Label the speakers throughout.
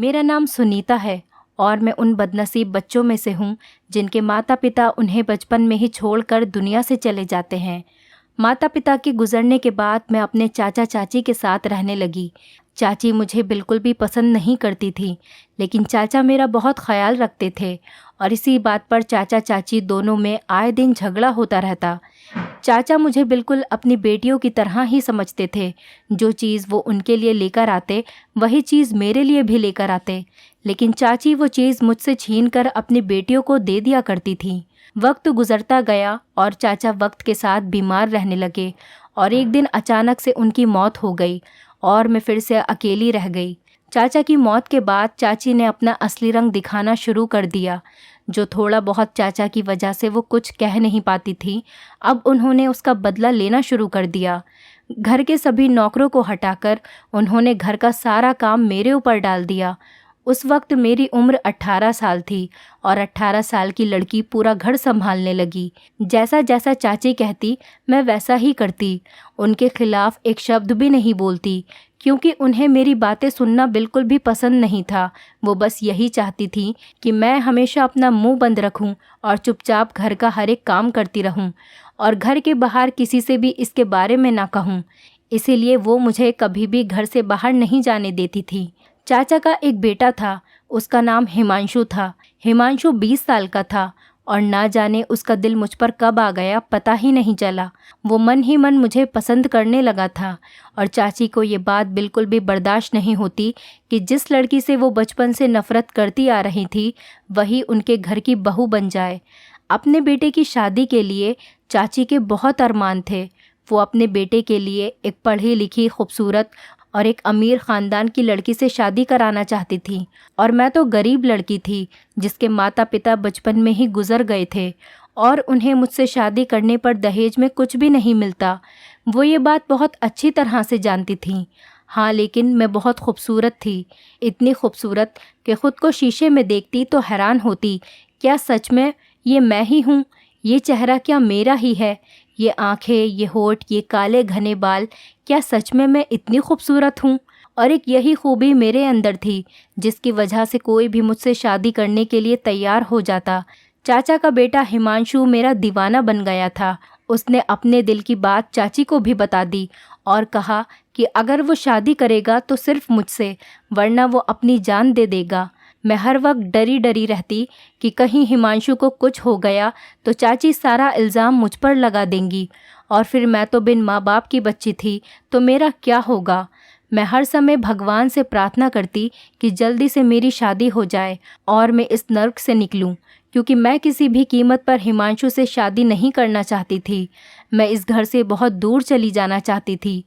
Speaker 1: मेरा नाम सुनीता है और मैं उन बदनसीब बच्चों में से हूँ जिनके माता पिता उन्हें बचपन में ही छोड़कर दुनिया से चले जाते हैं। माता पिता के गुजरने के बाद मैं अपने चाचा चाची के साथ रहने लगी। चाची मुझे बिल्कुल भी पसंद नहीं करती थी, लेकिन चाचा मेरा बहुत ख्याल रखते थे और इसी बात पर चाचा चाची दोनों में आए दिन झगड़ा होता रहता। चाचा मुझे बिल्कुल अपनी बेटियों की तरह ही समझते थे। जो चीज़ वो उनके लिए लेकर आते वही चीज़ मेरे लिए भी लेकर आते, लेकिन चाची वो चीज़ मुझसे छीनकर अपनी बेटियों को दे दिया करती थी। वक्त गुजरता गया और चाचा वक्त के साथ बीमार रहने लगे और एक दिन अचानक से उनकी मौत हो गई और मैं फिर से अकेली रह गई। चाचा की मौत के बाद चाची ने अपना असली रंग दिखाना शुरू कर दिया। जो थोड़ा बहुत चाचा की वजह से वो कुछ कह नहीं पाती थी, अब उन्होंने उसका बदला लेना शुरू कर दिया। घर के सभी नौकरों को हटाकर उन्होंने घर का सारा काम मेरे ऊपर डाल दिया। उस वक्त मेरी उम्र 18 साल थी और 18 साल की लड़की पूरा घर संभालने लगी। जैसा जैसा चाची कहती मैं वैसा ही करती। उनके खिलाफ एक शब्द भी नहीं बोलती, क्योंकि उन्हें मेरी बातें सुनना बिल्कुल भी पसंद नहीं था। वो बस यही चाहती थी कि मैं हमेशा अपना मुंह बंद रखूं और चुपचाप घर का हर एक काम करती रहूं और घर के बाहर किसी से भी इसके बारे में ना कहूं। इसीलिए वो मुझे कभी भी घर से बाहर नहीं जाने देती थी। चाचा का एक बेटा था, उसका नाम हिमांशु था। हिमांशु 20 साल का था और ना जाने उसका दिल मुझ पर कब आ गया पता ही नहीं चला। वो मन ही मन मुझे पसंद करने लगा था और चाची को ये बात बिल्कुल भी बर्दाश्त नहीं होती कि जिस लड़की से वो बचपन से नफरत करती आ रही थी वही उनके घर की बहू बन जाए। अपने बेटे की शादी के लिए चाची के बहुत अरमान थे। वो अपने बेटे के लिए एक पढ़ी लिखी, खूबसूरत और एक अमीर ख़ानदान की लड़की से शादी कराना चाहती थी और मैं तो गरीब लड़की थी जिसके माता पिता बचपन में ही गुजर गए थे और उन्हें मुझसे शादी करने पर दहेज में कुछ भी नहीं मिलता। वो ये बात बहुत अच्छी तरह से जानती थी। हाँ, लेकिन मैं बहुत खूबसूरत थी, इतनी खूबसूरत कि ख़ुद को शीशे में देखती तो हैरान होती, क्या सच में ये मैं ही हूँ? ये चेहरा क्या मेरा ही है? ये आँखें, ये होठ, ये काले घने बाल, क्या सच में मैं इतनी खूबसूरत हूँ? और एक यही खूबी मेरे अंदर थी जिसकी वजह से कोई भी मुझसे शादी करने के लिए तैयार हो जाता। चाचा का बेटा हिमांशु मेरा दीवाना बन गया था। उसने अपने दिल की बात चाची को भी बता दी और कहा कि अगर वो शादी करेगा तो सिर्फ मुझसे, वरना वो अपनी जान दे देगा। मैं हर वक्त डरी डरी रहती कि कहीं हिमांशु को कुछ हो गया तो चाची सारा इल्ज़ाम मुझ पर लगा देंगी और फिर मैं तो बिन माँ बाप की बच्ची थी तो मेरा क्या होगा। मैं हर समय भगवान से प्रार्थना करती कि जल्दी से मेरी शादी हो जाए और मैं इस नर्क से निकलूं, क्योंकि मैं किसी भी कीमत पर हिमांशु से शादी नहीं करना चाहती थी। मैं इस घर से बहुत दूर चली जाना चाहती थी।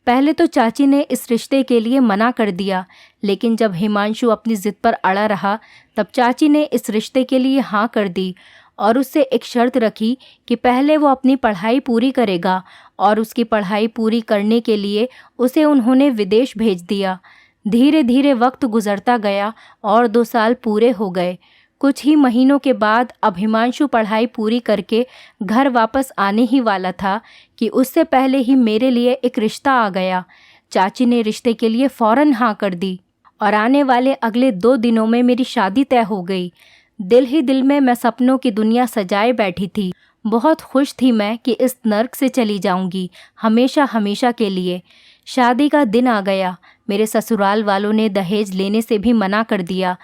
Speaker 1: पहले तो चाची ने इस रिश्ते के लिए मना कर दिया, लेकिन जब हिमांशु अपनी ज़िद पर अड़ा रहा तब चाची ने इस रिश्ते के लिए हाँ कर दी और उससे एक शर्त रखी कि पहले वो अपनी पढ़ाई पूरी करेगा और उसकी पढ़ाई पूरी करने के लिए उसे उन्होंने विदेश भेज दिया। धीरे धीरे वक्त गुजरता गया और 2 साल पूरे हो गए। कुछ ही महीनों के बाद अब हिमांशु पढ़ाई पूरी करके घर वापस आने ही वाला था कि उससे पहले ही मेरे लिए एक रिश्ता आ गया। चाची ने रिश्ते के लिए फ़ौरन हाँ कर दी और आने वाले अगले 2 दिनों में मेरी शादी तय हो गई। दिल ही दिल में मैं सपनों की दुनिया सजाए बैठी थी। बहुत खुश थी मैं कि इस नर्क से चली जाऊंगी हमेशा हमेशा के लिए। शादी का दिन आ गया। मेरे ससुराल वालों ने दहेज लेने से भी मना कर दिया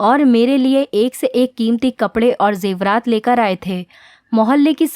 Speaker 1: और मेरे लिए एक से एक कीमती कपड़े और जेवरात लेकर आए थे। मोहल्ले की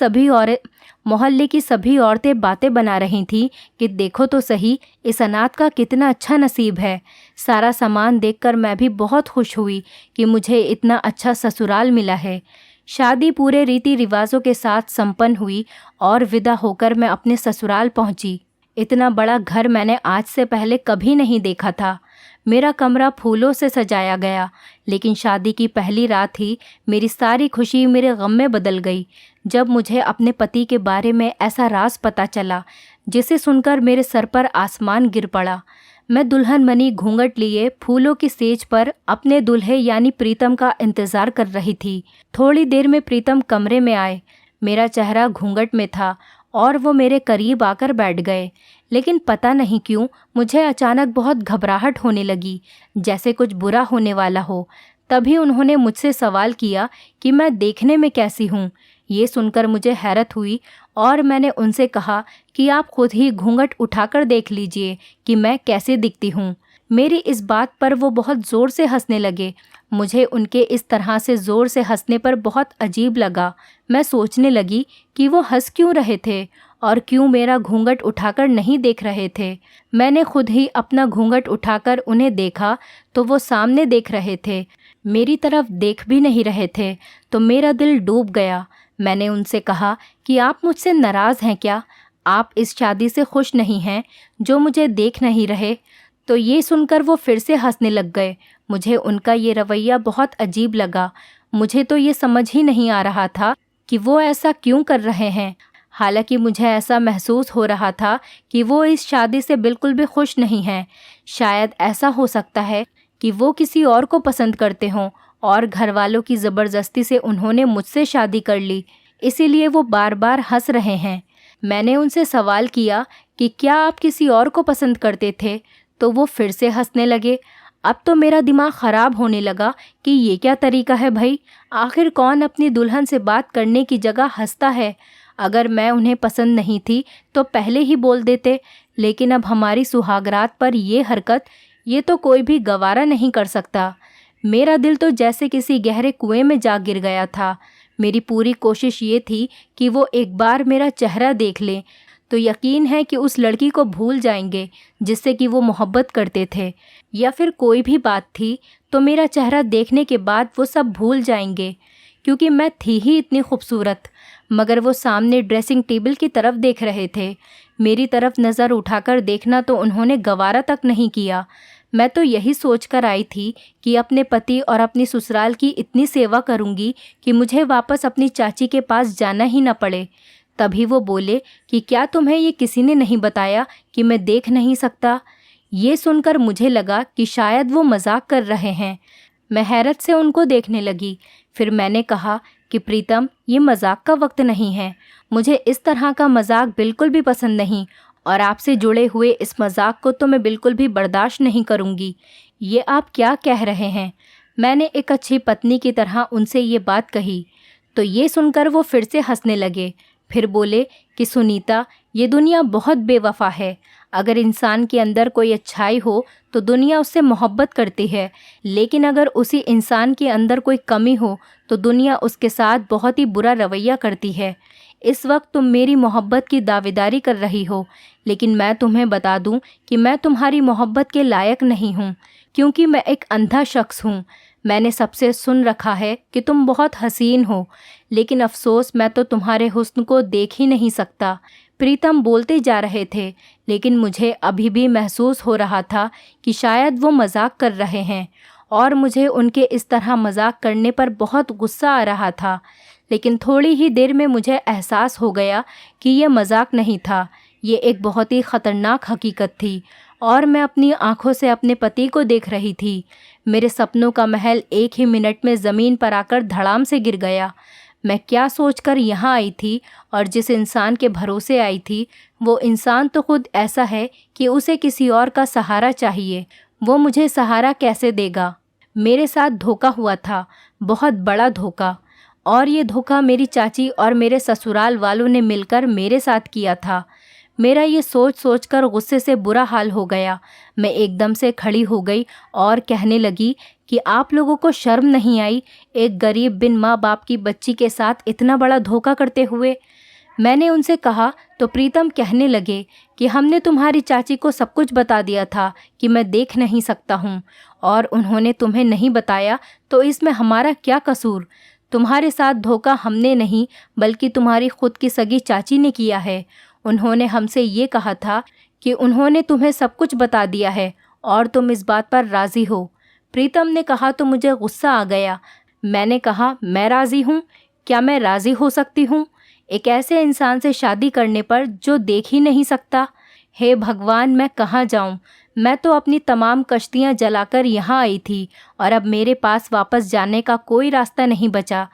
Speaker 1: सभी औरतें बातें बना रही थीं कि देखो तो सही, इस अनाथ का कितना अच्छा नसीब है। सारा सामान देखकर मैं भी बहुत खुश हुई कि मुझे इतना अच्छा ससुराल मिला है। शादी पूरे रीति रिवाजों के साथ संपन्न हुई और विदा होकर मैं अपने ससुराल पहुंची। इतना बड़ा घर मैंने आज से पहले कभी नहीं देखा था। मेरा कमरा फूलों से सजाया गया, लेकिन शादी की पहली रात ही मेरी सारी खुशी मेरे गम में बदल गई जब मुझे अपने पति के बारे में ऐसा राज पता चला जिसे सुनकर मेरे सर पर आसमान गिर पड़ा। मैं दुल्हन बनी घूंघट लिए फूलों की सेज पर अपने दूल्हे यानी प्रीतम का इंतज़ार कर रही थी। थोड़ी देर में प्रीतम कमरे में आए। मेरा चेहरा घूंघट में था और वो मेरे करीब आकर बैठ गए। लेकिन पता नहीं क्यों मुझे अचानक बहुत घबराहट होने लगी, जैसे कुछ बुरा होने वाला हो। तभी उन्होंने मुझसे सवाल किया कि मैं देखने में कैसी हूँ। ये सुनकर मुझे हैरत हुई और मैंने उनसे कहा कि आप खुद ही घूंघट उठाकर देख लीजिए कि मैं कैसे दिखती हूँ। मेरी इस बात पर वो बहुत ज़ोर से हंसने लगे। मुझे उनके इस तरह से ज़ोर से हंसने पर बहुत अजीब लगा। मैं सोचने लगी कि वो हंस क्यों रहे थे और क्यों मेरा घूंघट उठाकर नहीं देख रहे थे। मैंने खुद ही अपना घूंघट उठाकर उन्हें देखा तो वो सामने देख रहे थे, मेरी तरफ देख भी नहीं रहे थे। तो मेरा दिल डूब गया। मैंने उनसे कहा कि आप मुझसे नाराज़ हैं क्या? आप इस शादी से खुश नहीं हैं जो मुझे देख नहीं रहे? तो ये सुनकर वो फिर से हंसने लग गए। मुझे उनका ये रवैया बहुत अजीब लगा। मुझे तो ये समझ ही नहीं आ रहा था कि वो ऐसा क्यों कर रहे हैं। हालांकि मुझे ऐसा महसूस हो रहा था कि वो इस शादी से बिल्कुल भी खुश नहीं हैं। शायद ऐसा हो सकता है कि वो किसी और को पसंद करते हों और घर वालों की ज़बरदस्ती से उन्होंने मुझसे शादी कर ली, इसीलिए वो बार बार हंस रहे हैं। मैंने उनसे सवाल किया कि क्या आप किसी और को पसंद करते थे? तो वो फिर से हंसने लगे। अब तो मेरा दिमाग ख़राब होने लगा कि ये क्या तरीका है भाई। आखिर कौन अपनी दुल्हन से बात करने की जगह हंसता है। अगर मैं उन्हें पसंद नहीं थी तो पहले ही बोल देते, लेकिन अब हमारी सुहागरात पर ये हरकत, ये तो कोई भी गवारा नहीं कर सकता। मेरा दिल तो जैसे किसी गहरे कुएं में जा गिर गया था। मेरी पूरी कोशिश ये थी कि वो एक बार मेरा चेहरा देख लें तो यकीन है कि उस लड़की को भूल जाएंगे जिससे कि वो मोहब्बत करते थे, या फिर कोई भी बात थी तो मेरा चेहरा देखने के बाद वो सब भूल जाएंगे, क्योंकि मैं थी ही इतनी खूबसूरत। मगर वो सामने ड्रेसिंग टेबल की तरफ देख रहे थे। मेरी तरफ नज़र उठाकर देखना तो उन्होंने गवारा तक नहीं किया। मैं तो यही सोचकर आई थी कि अपने पति और अपनी ससुराल की इतनी सेवा करूंगी कि मुझे वापस अपनी चाची के पास जाना ही न पड़े। तभी वो बोले कि क्या तुम्हें ये किसी ने नहीं बताया कि मैं देख नहीं सकता? ये सुनकर मुझे लगा कि शायद वो मजाक कर रहे हैं। मैं हैरत से उनको देखने लगी। फिर मैंने कहा कि प्रीतम, ये मजाक का वक्त नहीं है। मुझे इस तरह का मजाक बिल्कुल भी पसंद नहीं और आपसे जुड़े हुए इस मजाक को तो मैं बिल्कुल भी बर्दाश्त नहीं करूँगी। ये आप क्या कह रहे हैं? मैंने एक अच्छी पत्नी की तरह उनसे ये बात कही। तो ये सुनकर वो फिर से हंसने लगे। फिर बोले कि सुनीता, ये दुनिया बहुत बेवफा है। अगर इंसान के अंदर कोई अच्छाई हो तो दुनिया उससे मोहब्बत करती है, लेकिन अगर उसी इंसान के अंदर कोई कमी हो तो दुनिया उसके साथ बहुत ही बुरा रवैया करती है। इस वक्त तुम मेरी मोहब्बत की दावेदारी कर रही हो, लेकिन मैं तुम्हें बता दूं कि मैं तुम्हारी मोहब्बत के लायक नहीं हूं, क्योंकि मैं एक अंधा शख्स हूं। मैंने सबसे सुन रखा है कि तुम बहुत हसीन हो, लेकिन अफसोस मैं तो तुम्हारे हुस्न को देख ही नहीं सकता। प्रीतम बोलते जा रहे थे, लेकिन मुझे अभी भी महसूस हो रहा था कि शायद वो मजाक कर रहे हैं और मुझे उनके इस तरह मजाक करने पर बहुत गुस्सा आ रहा था। लेकिन थोड़ी ही देर में मुझे एहसास हो गया कि ये मजाक नहीं था, ये एक बहुत ही ख़तरनाक हकीकत थी और मैं अपनी आंखों से अपने पति को देख रही थी। मेरे सपनों का महल एक ही मिनट में ज़मीन पर आकर धड़ाम से गिर गया। मैं क्या सोचकर यहाँ आई थी और जिस इंसान के भरोसे आई थी, वो इंसान तो खुद ऐसा है कि उसे किसी और का सहारा चाहिए। वो मुझे सहारा कैसे देगा? मेरे साथ धोखा हुआ था, बहुत बड़ा धोखा। और ये धोखा मेरी चाची और मेरे ससुराल वालों ने मिलकर मेरे साथ किया था। मेरा ये सोच सोचकर गुस्से से बुरा हाल हो गया। मैं एकदम से खड़ी हो गई और कहने लगी कि आप लोगों को शर्म नहीं आई एक गरीब बिन माँ बाप की बच्ची के साथ इतना बड़ा धोखा करते हुए? मैंने उनसे कहा तो प्रीतम कहने लगे कि हमने तुम्हारी चाची को सब कुछ बता दिया था कि मैं देख नहीं सकता हूँ, और उन्होंने तुम्हें नहीं बताया तो इसमें हमारा क्या कसूर? तुम्हारे साथ धोखा हमने नहीं बल्कि तुम्हारी खुद की सगी चाची ने किया है। उन्होंने हमसे ये कहा था कि उन्होंने तुम्हें सब कुछ बता दिया है और तुम इस बात पर राज़ी हो। प्रीतम ने कहा तो मुझे गुस्सा आ गया। मैंने कहा, मैं राज़ी हूँ? क्या मैं राज़ी हो सकती हूँ एक ऐसे इंसान से शादी करने पर जो देख ही नहीं सकता? हे भगवान, मैं कहाँ जाऊँ? मैं तो अपनी तमाम कश्तियाँ जलाकर यहाँ आई थी और अब मेरे पास वापस जाने का कोई रास्ता नहीं बचा।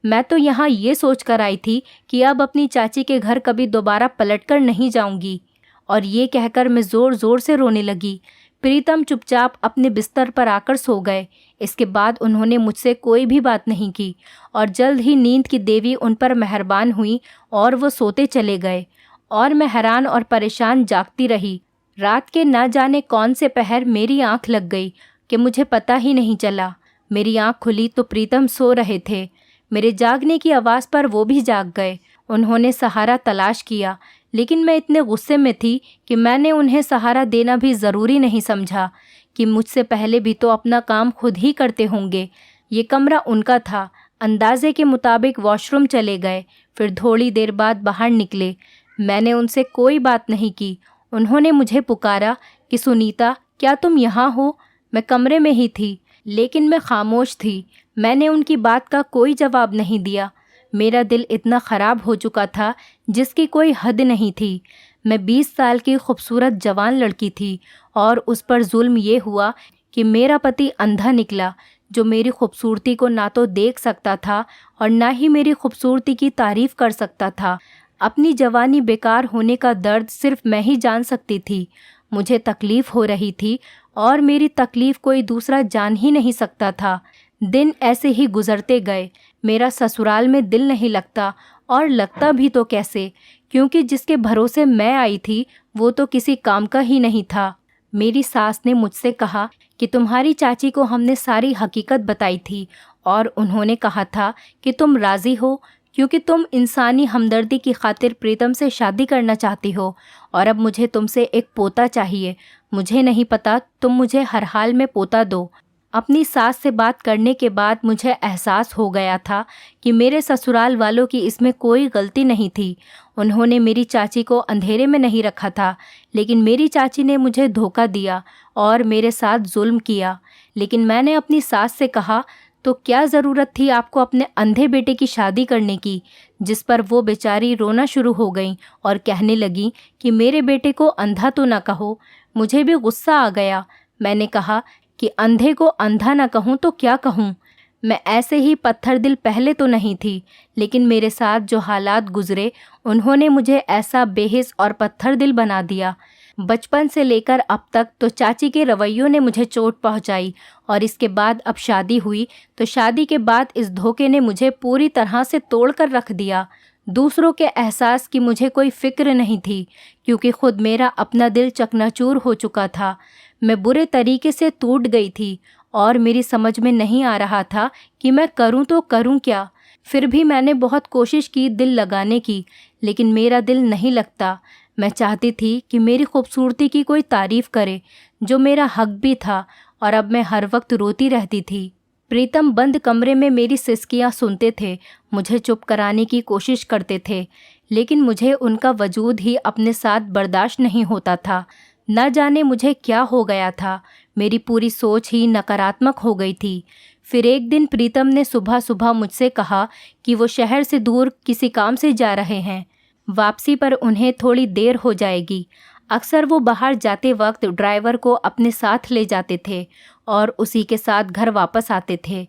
Speaker 1: मैं तो यहाँ ये सोच कर आई थी कि अब अपनी चाची के घर कभी दोबारा पलटकर नहीं जाऊँगी और ये कहकर मैं ज़ोर ज़ोर से रोने लगी। प्रीतम चुपचाप अपने बिस्तर पर आकर सो गए। इसके बाद उन्होंने मुझसे कोई भी बात नहीं की और जल्द ही नींद की देवी उन पर मेहरबान हुई और वो सोते चले गए और मैं हैरान और परेशान जागती रही। रात के न जाने कौन से पहर मेरी आंख लग गई कि मुझे पता ही नहीं चला। मेरी आंख खुली तो प्रीतम सो रहे थे। मेरे जागने की आवाज़ पर वो भी जाग गए। उन्होंने सहारा तलाश किया, लेकिन मैं इतने गुस्से में थी कि मैंने उन्हें सहारा देना भी ज़रूरी नहीं समझा कि मुझसे पहले भी तो अपना काम खुद ही करते होंगे। ये कमरा उनका था। अंदाजे के मुताबिक वॉशरूम चले गए, फिर थोड़ी देर बाद बाहर निकले। मैंने उनसे कोई बात नहीं की। उन्होंने मुझे पुकारा कि सुनीता, क्या तुम यहाँ हो? मैं कमरे में ही थी, लेकिन मैं खामोश थी। मैंने उनकी बात का कोई जवाब नहीं दिया। मेरा दिल इतना ख़राब हो चुका था जिसकी कोई हद नहीं थी। मैं 20 साल की खूबसूरत जवान लड़की थी और उस पर जुल्म ये हुआ कि मेरा पति अंधा निकला, जो मेरी खूबसूरती को ना तो देख सकता था और ना ही मेरी खूबसूरती की तारीफ़ कर सकता था। अपनी जवानी बेकार होने का दर्द सिर्फ मैं ही जान सकती थी। मुझे तकलीफ़ हो रही थी और मेरी तकलीफ़ कोई दूसरा जान ही नहीं सकता था। दिन ऐसे ही गुजरते गए। मेरा ससुराल में दिल नहीं लगता, और लगता भी तो कैसे, क्योंकि जिसके भरोसे मैं आई थी वो तो किसी काम का ही नहीं था। मेरी सास ने मुझसे कहा कि तुम्हारी चाची को हमने सारी हकीकत बताई थी और उन्होंने कहा था कि तुम राज़ी हो, क्योंकि तुम इंसानी हमदर्दी की खातिर प्रीतम से शादी करना चाहती हो और अब मुझे तुमसे एक पोता चाहिए। मुझे नहीं पता, तुम मुझे हर हाल में पोता दो। अपनी सास से बात करने के बाद मुझे एहसास हो गया था कि मेरे ससुराल वालों की इसमें कोई गलती नहीं थी। उन्होंने मेरी चाची को अंधेरे में नहीं रखा था, लेकिन मेरी चाची ने मुझे धोखा दिया और मेरे साथ जुल्म किया। लेकिन मैंने अपनी सास से कहा, तो क्या ज़रूरत थी आपको अपने अंधे बेटे की शादी करने की? जिस पर वो बेचारी रोना शुरू हो गई और कहने लगी कि मेरे बेटे को अंधा तो ना कहो। मुझे भी गुस्सा आ गया। मैंने कहा कि अंधे को अंधा ना कहूँ तो क्या कहूँ? मैं ऐसे ही पत्थर दिल पहले तो नहीं थी, लेकिन मेरे साथ जो हालात गुजरे उन्होंने मुझे ऐसा बेहिस और पत्थर दिल बना दिया। बचपन से लेकर अब तक तो चाची के रवैयों ने मुझे चोट पहुंचाई, और इसके बाद अब शादी हुई तो शादी के बाद इस धोखे ने मुझे पूरी तरह से तोड़ कर रख दिया। दूसरों के एहसास की मुझे कोई फ़िक्र नहीं थी, क्योंकि खुद मेरा अपना दिल चकनाचूर हो चुका था। मैं बुरे तरीके से टूट गई थी और मेरी समझ में नहीं आ रहा था कि मैं करूं तो करूं क्या। फिर भी मैंने बहुत कोशिश की दिल लगाने की, लेकिन मेरा दिल नहीं लगता। मैं चाहती थी कि मेरी खूबसूरती की कोई तारीफ़ करे, जो मेरा हक भी था, और अब मैं हर वक्त रोती रहती थी। प्रीतम बंद कमरे में मेरी सिसकियां सुनते थे, मुझे चुप कराने की कोशिश करते थे, लेकिन मुझे उनका वजूद ही अपने साथ बर्दाश्त नहीं होता था। न जाने मुझे क्या हो गया था, मेरी पूरी सोच ही नकारात्मक हो गई थी। फिर एक दिन प्रीतम ने सुबह सुबह मुझसे कहा कि वो शहर से दूर किसी काम से जा रहे हैं। वापसी पर उन्हें थोड़ी देर हो जाएगी। अक्सर वो बाहर जाते वक्त ड्राइवर को अपने साथ ले जाते थे और उसी के साथ घर वापस आते थे।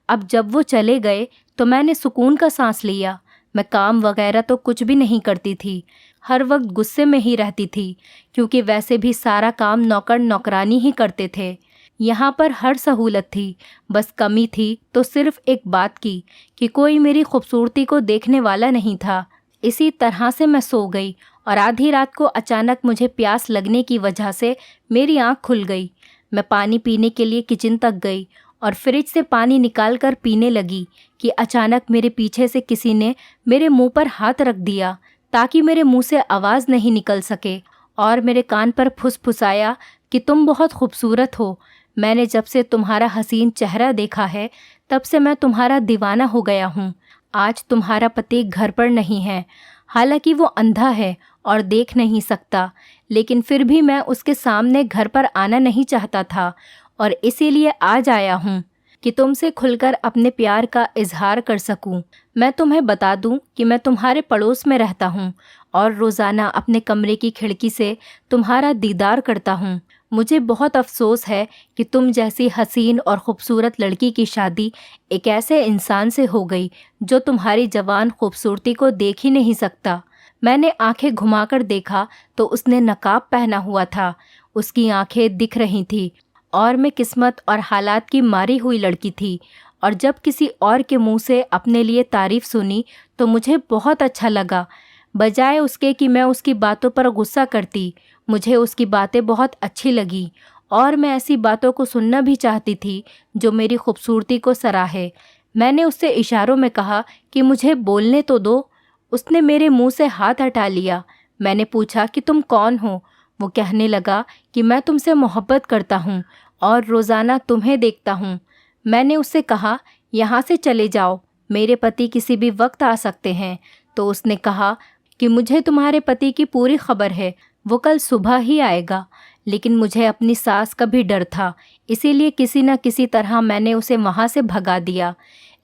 Speaker 1: अब जब वो चले गए तो मैंने सुकून का सांस लिया। मैं काम वगैरह तो कुछ भी नहीं करती थी, हर वक्त गुस्से में ही रहती थी, क्योंकि वैसे भी सारा काम नौकर नौकरानी ही करते थे। यहाँ पर हर सहूलत थी, बस कमी थी तो सिर्फ एक बात की कि कोई मेरी खूबसूरती को देखने वाला नहीं था। इसी तरह से मैं सो गई और आधी रात को अचानक मुझे प्यास लगने की वजह से मेरी आँख खुल गई। मैं पानी पीने के लिए किचन तक गई और फ्रिज से पानी निकालकर पीने लगी कि अचानक मेरे पीछे से किसी ने मेरे मुंह पर हाथ रख दिया, ताकि मेरे मुंह से आवाज़ नहीं निकल सके, और मेरे कान पर फुसफुसाया कि तुम बहुत खूबसूरत हो। मैंने जब से तुम्हारा हसीन चेहरा देखा है तब से मैं तुम्हारा दीवाना हो गया हूँ। आज तुम्हारा पति घर पर नहीं है, हालांकि वो अंधा है और देख नहीं सकता, लेकिन फिर भी मैं उसके सामने घर पर आना नहीं चाहता था, और इसीलिए आज आया हूँ कि तुमसे खुलकर अपने प्यार का इजहार कर सकूं। मैं तुम्हें बता दूं कि मैं तुम्हारे पड़ोस में रहता हूँ और रोज़ाना अपने कमरे की खिड़की से तुम्हारा दीदार करता हूँ। मुझे बहुत अफसोस है कि तुम जैसी हसीन और ख़ूबसूरत लड़की की शादी एक ऐसे इंसान से हो गई जो तुम्हारी जवान खूबसूरती को देख ही नहीं सकता। मैंने आंखें घुमाकर देखा तो उसने नकाब पहना हुआ था। उसकी आंखें दिख रही थी और मैं किस्मत और हालात की मारी हुई लड़की थी। और जब किसी और के मुंह से अपने लिए तारीफ सुनी तो मुझे बहुत अच्छा लगा। बजाय उसके कि मैं उसकी बातों पर गुस्सा करती, मुझे उसकी बातें बहुत अच्छी लगी और मैं ऐसी बातों को सुनना भी चाहती थी जो मेरी खूबसूरती को सराहे। मैंने उससे इशारों में कहा कि मुझे बोलने तो दो। उसने मेरे मुंह से हाथ हटा लिया। मैंने पूछा कि तुम कौन हो? वो कहने लगा कि मैं तुमसे मोहब्बत करता हूँ और रोज़ाना तुम्हें देखता हूँ। मैंने उससे कहा, यहाँ से चले जाओ, मेरे पति किसी भी वक्त आ सकते हैं। तो उसने कहा कि मुझे तुम्हारे पति की पूरी खबर है, वो कल सुबह ही आएगा। लेकिन मुझे अपनी सास का भी डर था, इसीलिए किसी न किसी तरह मैंने उसे वहाँ से भगा दिया।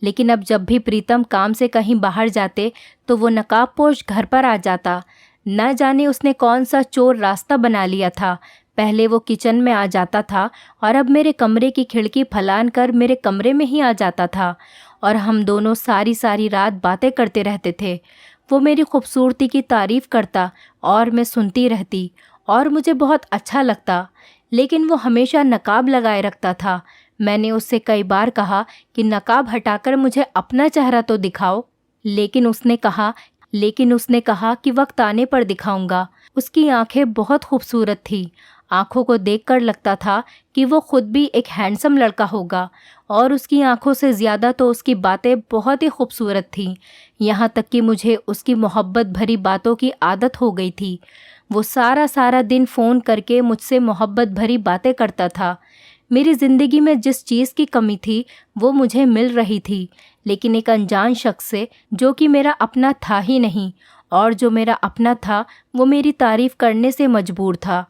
Speaker 1: लेकिन अब जब भी प्रीतम काम से कहीं बाहर जाते तो वो नकाबपोश घर पर आ जाता। न जाने उसने कौन सा चोर रास्ता बना लिया था। पहले वो किचन में आ जाता था और अब मेरे कमरे की खिड़की फलान कर मेरे कमरे में ही आ जाता था और हम दोनों सारी सारी रात बातें करते रहते थे। वो मेरी खूबसूरती की तारीफ़ करता और मैं सुनती रहती और मुझे बहुत अच्छा लगता। लेकिन वो हमेशा नकाब लगाए रखता था। मैंने उससे कई बार कहा कि नकाब हटाकर मुझे अपना चेहरा तो दिखाओ, लेकिन उसने कहा कि वक्त आने पर दिखाऊंगा। उसकी आंखें बहुत खूबसूरत थी। आंखों को देखकर लगता था कि वो खुद भी एक हैंडसम लड़का होगा और उसकी आंखों से ज़्यादा तो उसकी बातें बहुत ही खूबसूरत थीं। यहाँ तक कि मुझे उसकी मोहब्बत भरी बातों की आदत हो गई थी। वो सारा सारा दिन फ़ोन करके मुझसे मोहब्बत भरी बातें करता था। मेरी ज़िंदगी में जिस चीज़ की कमी थी वो मुझे मिल रही थी, लेकिन एक अनजान शख्स से, जो कि मेरा अपना था ही नहीं, और जो मेरा अपना था वो मेरी तारीफ़ करने से मजबूर था।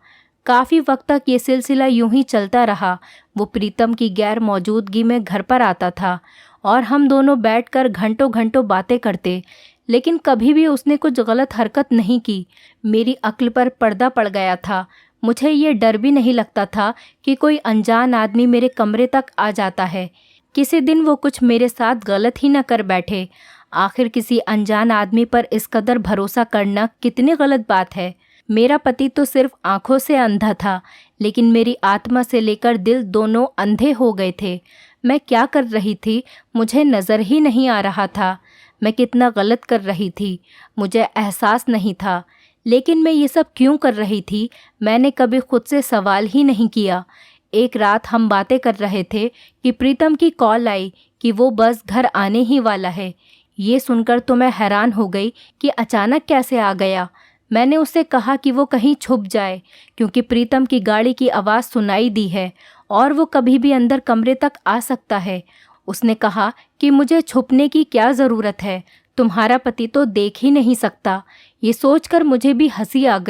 Speaker 1: काफ़ी वक्त तक ये सिलसिला यूं ही चलता रहा। वो प्रीतम की गैर मौजूदगी में घर पर आता था और हम दोनों बैठकर घंटों घंटों बातें करते, लेकिन कभी भी उसने कुछ गलत हरकत नहीं की। मेरी अक्ल पर पर्दा पड़ गया था। मुझे ये डर भी नहीं लगता था कि कोई अनजान आदमी मेरे कमरे तक आ जाता है। किसी दिन वो कुछ मेरे साथ गलत ही न कर बैठे। आखिर किसी अनजान आदमी पर इस कदर भरोसा करना कितनी गलत बात है। मेरा पति तो सिर्फ आंखों से अंधा था, लेकिन मेरी आत्मा से लेकर दिल दोनों अंधे हो गए थे। मैं क्या कर रही थी मुझे नज़र ही नहीं आ रहा था। मैं कितना गलत कर रही थी मुझे एहसास नहीं था। लेकिन मैं ये सब क्यों कर रही थी, मैंने कभी खुद से सवाल ही नहीं किया। एक रात हम बातें कर रहे थे कि प्रीतम की कॉल आई कि वो बस घर आने ही वाला है। ये सुनकर तो मैं हैरान हो गई कि अचानक कैसे आ गया। मैंने उससे कहा कि वो कहीं छुप जाए, क्योंकि प्रीतम की गाड़ी की आवाज़ सुनाई दी है और वो कभी भी अंदर कमरे तक आ सकता है। उसने कहा कि मुझे छुपने की क्या ज़रूरत है, तुम्हारा पति तो देख ही नहीं सकता। ये सोचकर मुझे भी हंसी आ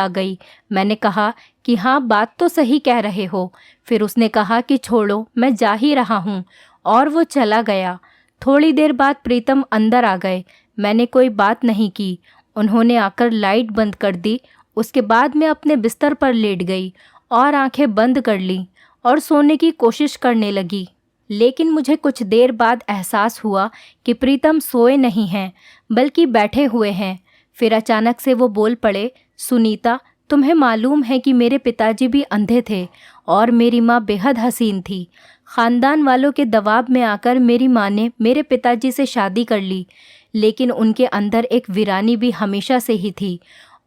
Speaker 1: गई। मैंने कहा कि हाँ, बात तो सही कह रहे हो। फिर उसने कहा कि छोड़ो, मैं जा ही रहा हूँ, और वो चला गया। थोड़ी देर बाद प्रीतम अंदर आ गए। मैंने कोई बात नहीं की। उन्होंने आकर लाइट बंद कर दी। उसके बाद मैं अपने बिस्तर पर लेट गई और आंखें बंद कर लीं और सोने की कोशिश करने लगी। लेकिन मुझे कुछ देर बाद एहसास हुआ कि प्रीतम सोए नहीं हैं, बल्कि बैठे हुए हैं। फिर अचानक से वो बोल पड़े, सुनीता, तुम्हें मालूम है कि मेरे पिताजी भी अंधे थे और मेरी माँ बेहद हसीन थी। ख़ानदान वालों के दबाव में आकर मेरी माँ ने मेरे पिताजी से शादी कर ली, लेकिन उनके अंदर एक वीरानी भी हमेशा से ही थी।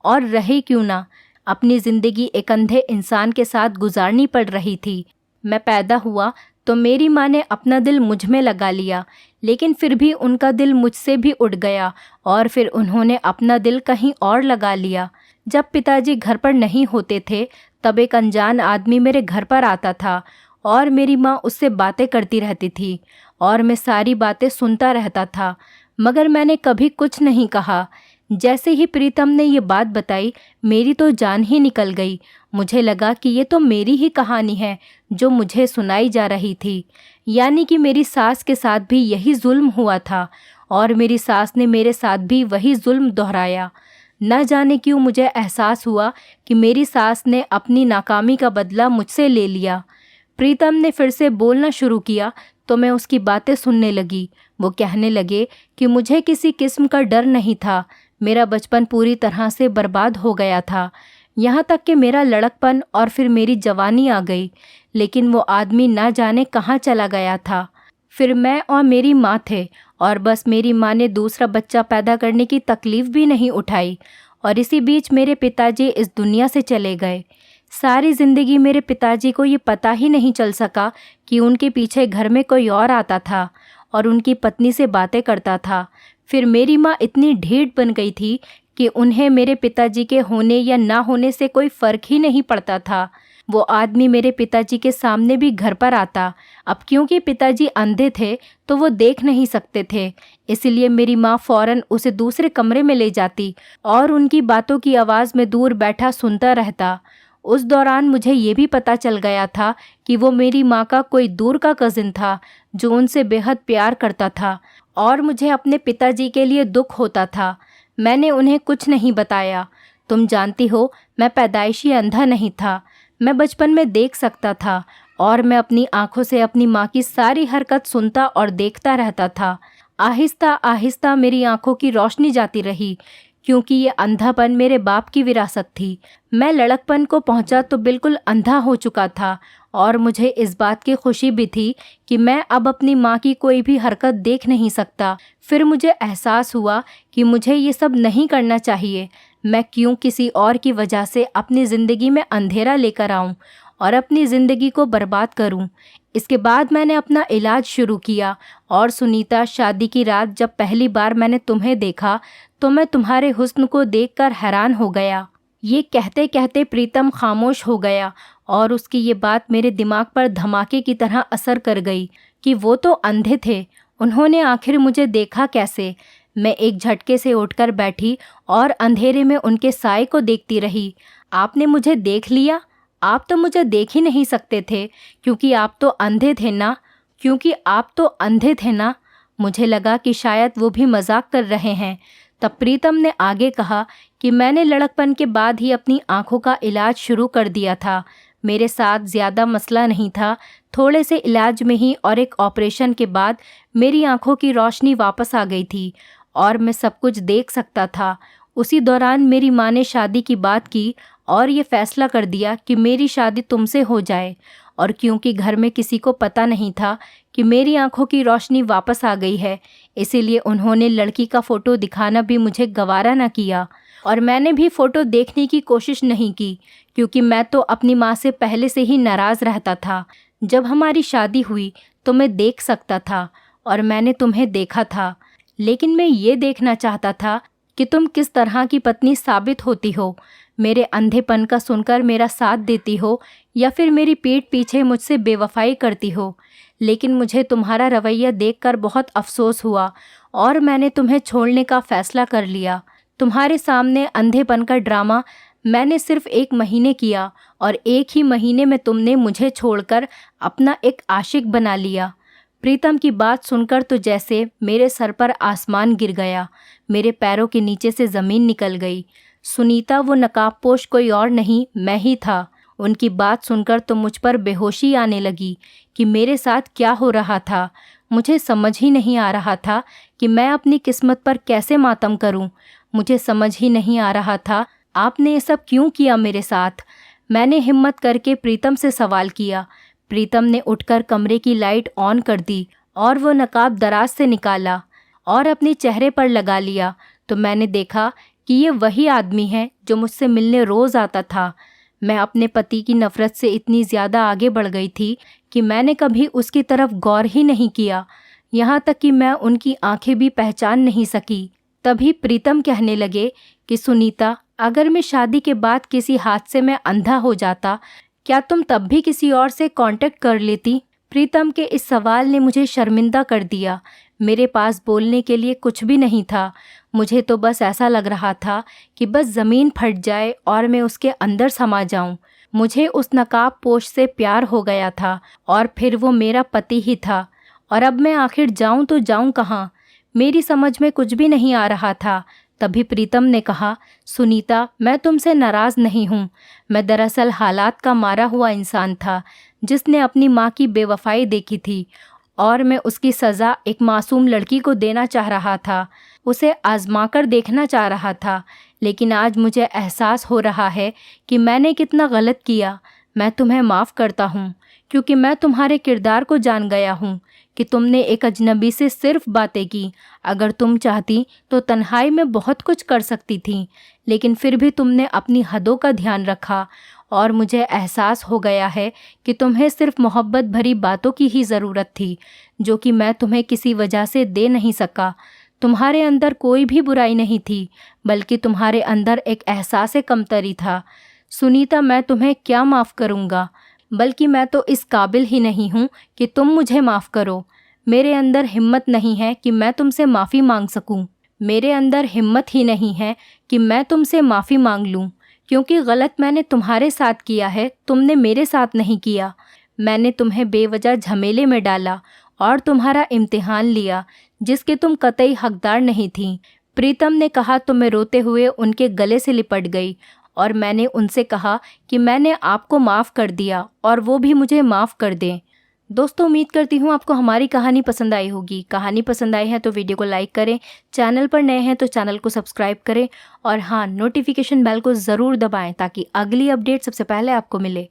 Speaker 1: और रहे क्यों ना, अपनी ज़िंदगी एक अंधे इंसान के साथ गुजारनी पड़ रही थी। मैं पैदा हुआ तो मेरी माँ ने अपना दिल मुझ में लगा लिया, लेकिन फिर भी उनका दिल मुझसे भी उड़ गया और फिर उन्होंने अपना दिल कहीं और लगा लिया। जब पिताजी घर पर नहीं होते थे तब एक अनजान आदमी मेरे घर पर आता था और मेरी माँ उससे बातें करती रहती थी और मैं सारी बातें सुनता रहता था, मगर मैंने कभी कुछ नहीं कहा। जैसे ही प्रीतम ने ये बात बताई, मेरी तो जान ही निकल गई। मुझे लगा कि ये तो मेरी ही कहानी है जो मुझे सुनाई जा रही थी, यानी कि मेरी सास के साथ भी यही जुल्म हुआ था और मेरी सास ने मेरे साथ भी वही जुल्म दोहराया। न जाने क्यों मुझे एहसास हुआ कि मेरी सास ने अपनी नाकामी का बदला मुझसे ले लिया। प्रीतम ने फिर से बोलना शुरू किया तो मैं उसकी बातें सुनने लगी। वो कहने लगे कि मुझे किसी किस्म का डर नहीं था, मेरा बचपन पूरी तरह से बर्बाद हो गया था, यहाँ तक कि मेरा लड़कपन और फिर मेरी जवानी आ गई। लेकिन वो आदमी ना जाने कहाँ चला गया था। फिर मैं और मेरी माँ थे, और बस मेरी माँ ने दूसरा बच्चा पैदा करने की तकलीफ़ भी नहीं उठाई, और इसी बीच मेरे पिताजी इस दुनिया से चले गए। सारी ज़िंदगी मेरे पिताजी को ये पता ही नहीं चल सका कि उनके पीछे घर में कोई और आता था और उनकी पत्नी से बातें करता था। फिर मेरी माँ इतनी ढीठ बन गई थी कि उन्हें मेरे पिताजी के होने या ना होने से कोई फ़र्क ही नहीं पड़ता था। वो आदमी मेरे पिताजी के सामने भी घर पर आता। अब क्योंकि पिताजी अंधे थे तो वो देख नहीं सकते थे, इसलिए मेरी माँ फ़ौरन उसे दूसरे कमरे में ले जाती और उनकी बातों की आवाज़ में दूर बैठा सुनता रहता। उस दौरान मुझे ये भी पता चल गया था कि वो मेरी माँ का कोई दूर का कज़िन था जो उनसे बेहद प्यार करता था, और मुझे अपने पिताजी के लिए दुख होता था। मैंने उन्हें कुछ नहीं बताया। तुम जानती हो, मैं पैदाइशी अंधा नहीं था। मैं बचपन में देख सकता था, और मैं अपनी आंखों से अपनी माँ की सारी हरकत सुनता और देखता रहता था। आहिस्ता आहिस्ता मेरी आंखों की रोशनी जाती रही, क्योंकि ये अंधापन मेरे बाप की विरासत थी। मैं लड़कपन को पहुंचा तो बिल्कुल अंधा हो चुका था, और मुझे इस बात की खुशी भी थी कि मैं अब अपनी माँ की कोई भी हरकत देख नहीं सकता। फिर मुझे एहसास हुआ कि मुझे ये सब नहीं करना चाहिए। मैं क्यों किसी और की वजह से अपनी ज़िंदगी में अंधेरा लेकर आऊं और अपनी ज़िंदगी को बर्बाद करूं। इसके बाद मैंने अपना इलाज शुरू किया। और सुनीता, शादी की रात जब पहली बार मैंने तुम्हें देखा तो मैं तुम्हारे हुस्न को देखकर हैरान हो गया। ये कहते कहते प्रीतम खामोश हो गया, और उसकी ये बात मेरे दिमाग पर धमाके की तरह असर कर गई कि वो तो अंधे थे, उन्होंने आखिर मुझे देखा कैसे। मैं एक झटके से उठकर बैठी और अंधेरे में उनके साए को देखती रही। आपने मुझे देख लिया? आप तो मुझे देख ही नहीं सकते थे, क्योंकि आप तो अंधे थे ना। मुझे लगा कि शायद वो भी मजाक कर रहे हैं। तब प्रीतम ने आगे कहा कि मैंने लड़कपन के बाद ही अपनी आंखों का इलाज शुरू कर दिया था। मेरे साथ ज़्यादा मसला नहीं था। थोड़े से इलाज में ही और एक ऑपरेशन के बाद मेरी आंखों की रोशनी वापस आ गई थी, और मैं सब कुछ देख सकता था। उसी दौरान मेरी माँ ने शादी की बात की और ये फ़ैसला कर दिया कि मेरी शादी तुमसे हो जाए। और क्योंकि घर में किसी को पता नहीं था कि मेरी आंखों की रोशनी वापस आ गई है, इसीलिए उन्होंने लड़की का फ़ोटो दिखाना भी मुझे गवारा न किया, और मैंने भी फ़ोटो देखने की कोशिश नहीं की, क्योंकि मैं तो अपनी माँ से पहले से ही नाराज़ रहता था। जब हमारी शादी हुई तो मैं देख सकता था, और मैंने तुम्हें देखा था, लेकिन मैं ये देखना चाहता था कि तुम किस तरह की पत्नी साबित होती हो। मेरे अंधेपन का सुनकर मेरा साथ देती हो, या फिर मेरी पीठ पीछे मुझसे बेवफाई करती हो। लेकिन मुझे तुम्हारा रवैया देखकर बहुत अफसोस हुआ, और मैंने तुम्हें छोड़ने का फ़ैसला कर लिया। तुम्हारे सामने अंधेपन का ड्रामा मैंने सिर्फ 1 महीने किया, और 1 ही महीने में तुमने मुझे छोड़कर अपना एक आशिक बना लिया। प्रीतम की बात सुनकर तो जैसे मेरे सर पर आसमान गिर गया, मेरे पैरों के नीचे से ज़मीन निकल गई। सुनीता, वो नकाबपोश कोई और नहीं, मैं ही था। उनकी बात सुनकर तो मुझ पर बेहोशी आने लगी कि मेरे साथ क्या हो रहा था। मुझे समझ ही नहीं आ रहा था कि मैं अपनी किस्मत पर कैसे मातम करूं। मुझे समझ ही नहीं आ रहा था, आपने ये सब क्यों किया मेरे साथ? मैंने हिम्मत करके प्रीतम से सवाल किया। प्रीतम ने उठकर कमरे की लाइट ऑन कर दी, और वो नकाब दराज से निकाला और अपने चेहरे पर लगा लिया। तो मैंने देखा कि ये वही आदमी है जो मुझसे मिलने रोज़ आता था। मैं अपने पति की नफ़रत से इतनी ज़्यादा आगे बढ़ गई थी कि मैंने कभी उसकी तरफ गौर ही नहीं किया, यहाँ तक कि मैं उनकी आंखें भी पहचान नहीं सकी। तभी प्रीतम कहने लगे कि सुनीता, अगर मैं शादी के बाद किसी हादसे में अंधा हो जाता, क्या तुम तब भी किसी और से कांटेक्ट कर लेती? प्रीतम के इस सवाल ने मुझे शर्मिंदा कर दिया। मेरे पास बोलने के लिए कुछ भी नहीं था। मुझे तो बस ऐसा लग रहा था कि बस ज़मीन फट जाए और मैं उसके अंदर समा जाऊं। मुझे उस नकाब पोश से प्यार हो गया था, और फिर वो मेरा पति ही था। और अब मैं आखिर जाऊं तो जाऊं कहाँ? मेरी समझ में कुछ भी नहीं आ रहा था। तभी प्रीतम ने कहा, सुनीता, मैं तुमसे नाराज़ नहीं हूँ। मैं दरअसल हालात का मारा हुआ इंसान था, जिसने अपनी माँ की बेवफाई देखी थी, और मैं उसकी सज़ा एक मासूम लड़की को देना चाह रहा था, उसे आजमाकर देखना चाह रहा था। लेकिन आज मुझे एहसास हो रहा है कि मैंने कितना गलत किया। मैं तुम्हें माफ़ करता हूँ क्योंकि मैं तुम्हारे किरदार को जान गया हूँ कि तुमने एक अजनबी से सिर्फ बातें की। अगर तुम चाहती तो तन्हाई में बहुत कुछ कर सकती थी, लेकिन फिर भी तुमने अपनी हदों का ध्यान रखा। और मुझे एहसास हो गया है कि तुम्हें सिर्फ मोहब्बत भरी बातों की ही ज़रूरत थी, जो कि मैं तुम्हें किसी वजह से दे नहीं सका। तुम्हारे अंदर कोई भी बुराई नहीं थी, बल्कि तुम्हारे अंदर एक एहसास कमतरी था। सुनीता, मैं तुम्हें क्या माफ़ करूँगा, बल्कि मैं तो इस काबिल ही नहीं हूँ कि तुम मुझे माफ़ करो। मेरे अंदर हिम्मत नहीं है कि मैं तुमसे माफ़ी मांग सकूँ। मेरे अंदर हिम्मत ही नहीं है कि मैं तुमसे माफ़ी मांग लूँ, क्योंकि गलत मैंने तुम्हारे साथ किया है, तुमने मेरे साथ नहीं किया। मैंने तुम्हें बेवजह झमेले में डाला और तुम्हारा इम्तिहान लिया, जिसके तुम कतई हकदार नहीं थी। प्रीतम ने कहा तो मैं रोते हुए उनके गले से लिपट गई और मैंने उनसे कहा कि मैंने आपको माफ़ कर दिया और वो भी मुझे माफ़ कर दें। दोस्तों, उम्मीद करती हूँ आपको हमारी कहानी पसंद आई होगी। कहानी पसंद आई है तो वीडियो को लाइक करें, चैनल पर नए हैं तो चैनल को सब्सक्राइब करें और हाँ, नोटिफिकेशन बेल को ज़रूर दबाएं ताकि अगली अपडेट सबसे पहले आपको मिले।